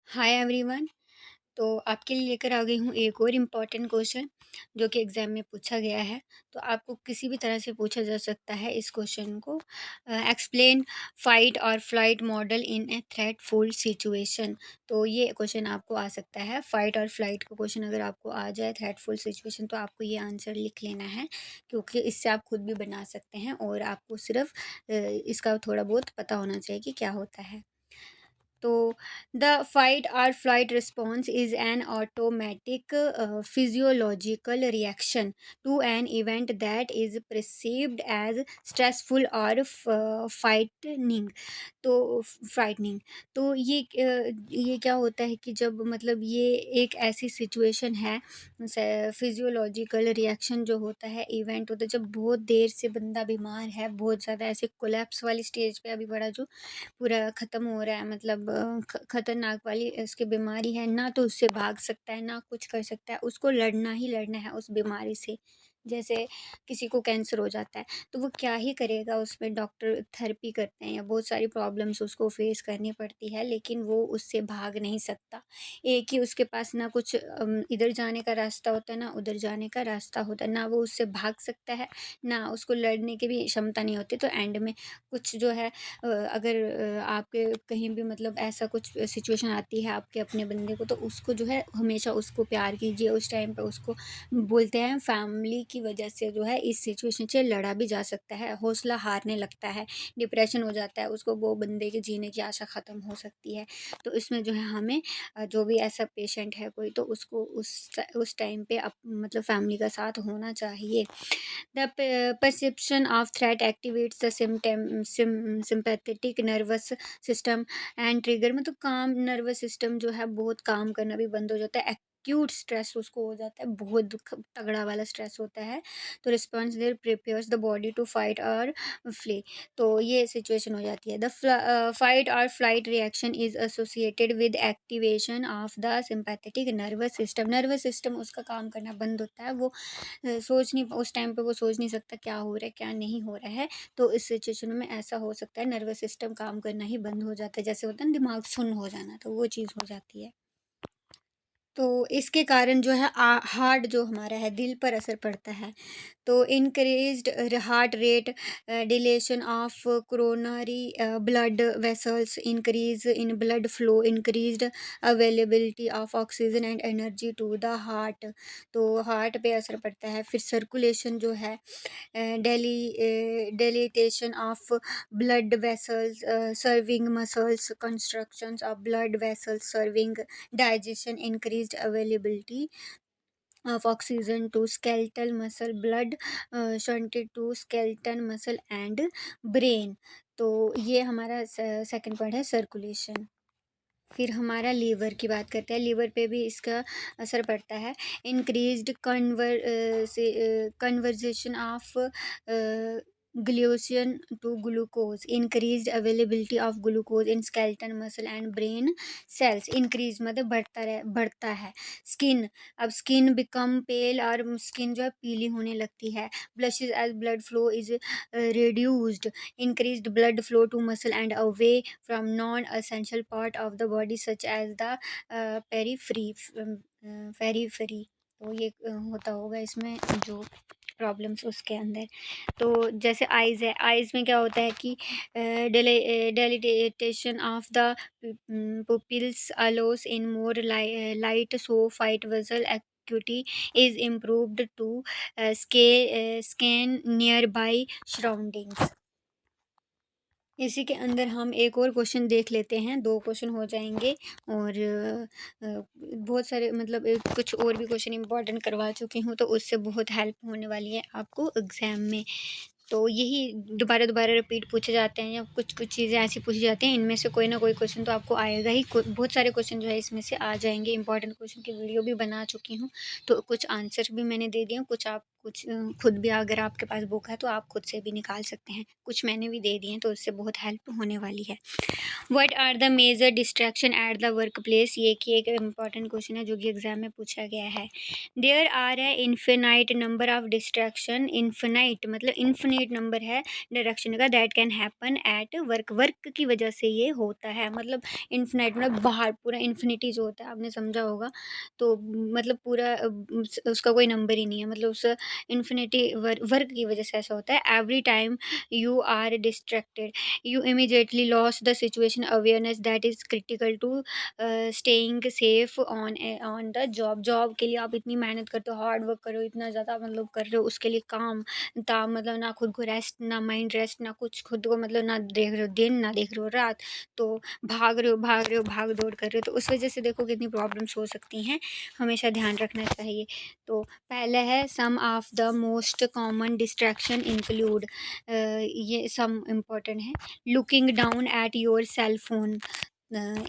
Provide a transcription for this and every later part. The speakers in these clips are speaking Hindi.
Hi everyone. तो आपके लिए लेकर आ गई हूँ एक और इम्पॉर्टेंट क्वेश्चन जो कि एग्ज़ाम में पूछा गया है। तो आपको किसी भी तरह से पूछा जा सकता है इस क्वेश्चन को। एक्सप्लेन फाइट और फ्लाइट मॉडल इन ए थ्रेटफुल सिचुएशन। तो ये क्वेश्चन आपको आ सकता है। फाइट और फ्लाइट का क्वेश्चन अगर आपको आ जाए थ्रेटफुल सिचुएशन तो आपको ये आंसर लिख लेना है, क्योंकि इससे आप खुद भी बना सकते हैं और आपको सिर्फ इसका थोड़ा बहुत पता होना चाहिए कि क्या होता है। तो द फाइट और flight response is an automatic physiological reaction to an event that is perceived as stressful और फाइटनिंग। तो फ्राइटनिंग। तो ये क्या होता है कि जब मतलब ये एक ऐसी सिचुएशन है, फिजियोलॉजिकल रिएक्शन जो होता है, इवेंट होता है जब बहुत देर से बंदा बीमार है, बहुत ज़्यादा ऐसे कोलैप्स वाली स्टेज पे अभी बड़ा जो पूरा ख़त्म हो रहा है, मतलब खतरनाक वाली उसकी बीमारी है, ना तो उससे भाग सकता है ना कुछ कर सकता है, उसको लड़ना ही लड़ना है उस बीमारी से। जैसे किसी को कैंसर हो जाता है तो वो क्या ही करेगा, उसमें डॉक्टर थेरेपी करते हैं या बहुत सारी प्रॉब्लम्स उसको फेस करनी पड़ती है, लेकिन वो उससे भाग नहीं सकता। एक ही उसके पास ना कुछ इधर जाने का रास्ता होता है ना उधर जाने का रास्ता होता है, ना वो उससे भाग सकता है ना उसको लड़ने की भी क्षमता नहीं होती। तो एंड में कुछ जो है अगर आपके कहीं भी मतलब ऐसा कुछ सिचुएशन आती है आपके अपने बंदे को, तो उसको जो है हमेशा उसको प्यार कीजिए। उस टाइम पे उसको बोलते हैं फैमिली की वजह से जो है इस सिचुएशन से लड़ा भी जा सकता है, हौसला हारने लगता है, डिप्रेशन हो जाता है उसको, वो बंदे के जीने की आशा ख़त्म हो सकती है। तो इसमें जो है हमें जो भी ऐसा पेशेंट है कोई, तो उसको उस टाइम पे मतलब फैमिली का साथ होना चाहिए। The perception of threat activates the sympathetic nervous system and trigger, मतलब काम नर्वस सिस्टम जो है बहुत काम करना भी बंद हो जाता है। एक्यूट स्ट्रेस उसको हो जाता है, बहुत तगड़ा वाला स्ट्रेस होता है। तो response there prepares the body to fight और फ्ले। तो ये सिचुएशन हो जाती है। द फाइट और flight reaction is associated with activation of the sympathetic nervous system. Nervous system उसका काम करना बंद होता है, वो सोच नहीं, उस टाइम पे वो सोच नहीं सकता क्या हो रहा है क्या नहीं हो रहा है। तो इस सिचुएशन में ऐसा हो सकता है, नर्वस सिस्टम काम करना ही बंद हो जाता है, जैसे होता है ना दिमाग सुन्न हो जाना, तो वो चीज़ हो जाती है। तो इसके कारण जो है हार्ट जो हमारा है दिल पर असर पड़ता है। तो increased heart rate, dilation of coronary blood vessels, increase in blood flow, increased availability of oxygen and energy to the heart. Heart हार्ट पे असर पड़ता है। फिर सर्कुलेशन जो है, dilatation of blood vessels, serving muscles, constructions of blood vessels serving digestion, increased availability of oxygen to skeletal muscle, blood shunted to skeleton muscle and brain। तो ये हमारा सेकंड पॉइंट है सर्कुलेशन। फिर हमारा लीवर की बात करते हैं, लीवर पे भी इसका असर पड़ता है। Increased conversion of glycogen to glucose, increased availability of glucose in skeleton muscle and brain cells. Increase मतलब बढ़ता है। स्किन, अब स्किन बिकम पेल, और स्किन जो है पीली होने लगती है। Blushes as blood flow is reduced, increased blood flow to muscle and away from non-essential part of the body such as the periphery। तो ये होता होगा इसमें जो प्रॉब्लम्स उसके अंदर। तो जैसे आइज़ है, आइज़ में क्या होता है कि dilatation of the pupils allows in more light, so fight visual acuity is improved to scan nearby surroundings। इसी के अंदर हम एक और क्वेश्चन देख लेते हैं, 2 क्वेश्चन हो जाएँगे। और बहुत सारे मतलब कुछ और भी क्वेश्चन इम्पोर्टेंट करवा चुकी हूँ, तो उससे बहुत हेल्प होने वाली है आपको एग्ज़ाम में। तो यही दोबारा-दोबारा रिपीट पूछे जाते हैं या कुछ-कुछ चीज़ें ऐसी पूछी जाती हैं, इनमें से कोई ना कोई क्वेश्चन तो आपको आएगा ही। को बहुत सारे क्वेश्चन जो है इसमें से आ जाएँगे, इम्पोर्टेंट क्वेश्चन की वीडियो भी बना चुकी हूँ, तो कुछ आंसर भी मैंने दे दिए हैं, कुछ आप कुछ खुद भी अगर आपके पास बुक है तो आप खुद से भी निकाल सकते हैं। कुछ मैंने भी दे दिए हैं तो उससे बहुत हेल्प होने वाली है। What are the major distraction at the work place? ये कि एक इम्पॉर्टेंट क्वेश्चन है जो कि एग्जाम में पूछा गया है। There are a infinite number of distraction. Infinite मतलब इन्फिनिट नंबर है डायरेक्शन का, that can happen at work. Work की वजह से ये होता है, मतलब इन्फिनाइट मतलब बाहर पूरा इन्फिनिटी जो होता है आपने समझा होगा। तो मतलब पूरा उसका कोई नंबर ही नहीं है, मतलब उस इन्फिनिटी वर्क की वजह से ऐसा होता है। Every time you are distracted you immediately lost the situation awareness that is critical to staying safe on the job के लिए आप इतनी मेहनत करते हो, हार्ड वर्क कर रहे हो, इतना ज़्यादा मतलब कर रहे हो उसके लिए काम ताम, मतलब ना खुद को रेस्ट, ना माइंड रेस्ट, ना कुछ खुद को, मतलब ना देख रहे हो दिन, ना देख रहे हो रात, तो भाग रहे हो भाग दौड़ कर रहे हो, तो उस वजह से देखो कितनी प्रॉब्लम्स हो सकती हैं, हमेशा ध्यान रखना चाहिए। तो पहला है some of the most common distraction include, ये सम इम्पॉर्टेंट है। Looking down at your cell phone,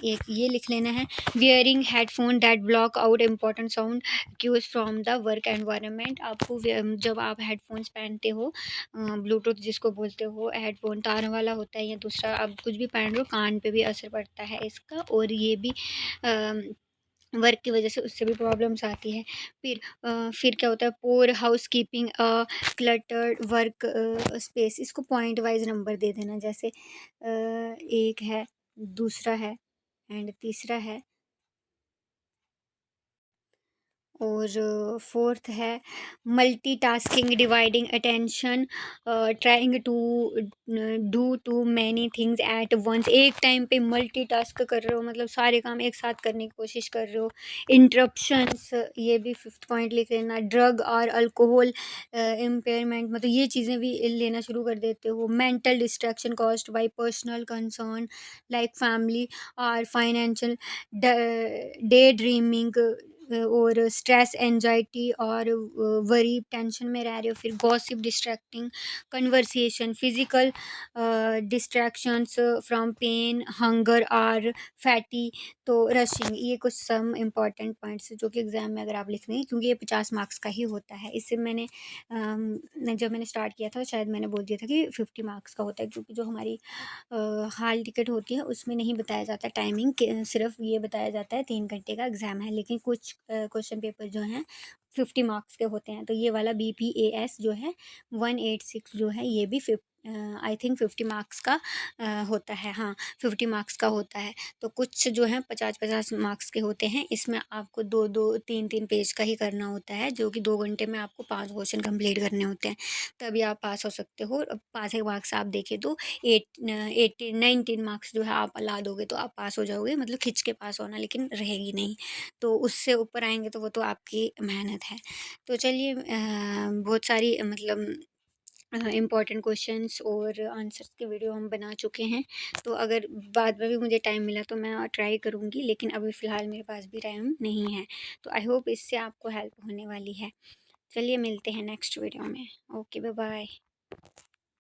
एक ये लिख लेना है। Wearing headphone that block out important sound cues from the work environment. आपको जब आप हेडफोन्स पहनते हो, ब्लूटूथ जिसको बोलते हो, हेडफोन तार वाला होता है या दूसरा आप कुछ भी पहन रहे हो, कान पे भी असर पड़ता है इसका, और ये भी वर्क की वजह से उससे भी प्रॉब्लम्स आती है। फिर क्या होता है, poor house keeping, cluttered work space. इसको पॉइंट वाइज नंबर दे देना, जैसे एक है, दूसरा है, एंड तीसरा है, और फोर्थ है multitasking, dividing attention, trying to do too many things at once. एक टाइम पे मल्टीटास्क कर रहे हो, मतलब सारे काम एक साथ करने की कोशिश कर रहे हो। इंटरप्शंस, ये भी फिफ्थ पॉइंट लिख लेना। ड्रग और अल्कोहल इम्पेयरमेंट, मतलब ये चीज़ें भी लेना शुरू कर देते हो। Mental distraction caused by personal concern like family और फाइनेंशियल, डे ड्रीमिंग, और स्ट्रेस, एंजाइटी और वरी, टेंशन में रह रहे हो। फिर gossip, distracting conversation, physical distractions from pain, hunger और फैटी, तो रशिंग। ये कुछ सम इम्पॉर्टेंट पॉइंट्स जो कि एग्जाम में अगर आप लिख लें, क्योंकि ये 50 मार्क्स का ही होता है। इससे मैंने जब मैंने स्टार्ट किया था शायद मैंने बोल दिया था कि 50 मार्क्स का होता है, क्योंकि जो हमारी हाल टिकट होती है उसमें नहीं बताया जाता टाइमिंग, सिर्फ ये बताया जाता है 3 घंटे का एग्ज़ाम है, लेकिन कुछ क्वेश्चन पेपर जो हैं 50 मार्क्स के होते हैं। तो ये वाला BPAS जो है 186 जो है, ये भी आई थिंक 50 मार्क्स का होता है, हाँ 50 मार्क्स का होता है। तो कुछ जो है 50-50 मार्क्स के होते हैं। इसमें आपको 2-2 3-3 पेज का ही करना होता है, जो कि 2 घंटे में आपको 5 क्वेश्चन कंप्लीट करने होते हैं, तभी आप पास हो सकते हो। 5 मार्क्स आप देखें तो 18-19 मार्क्स जो है आप ला दोगे तो आप पास हो जाओगे, मतलब खिंच के पास होना, लेकिन रहेगी नहीं। तो उससे ऊपर आएंगे तो वो तो आपकी मेहनत है। तो चलिए, बहुत सारी मतलब इम्पॉर्टेंट क्वेश्चंस और आंसर्स की वीडियो हम बना चुके हैं। तो अगर बाद में भी मुझे टाइम मिला तो मैं ट्राई करूँगी, लेकिन अभी फ़िलहाल मेरे पास भी टाइम नहीं है। तो आई होप इससे आपको हेल्प होने वाली है। चलिए मिलते हैं नेक्स्ट वीडियो में। Okay, bye bye.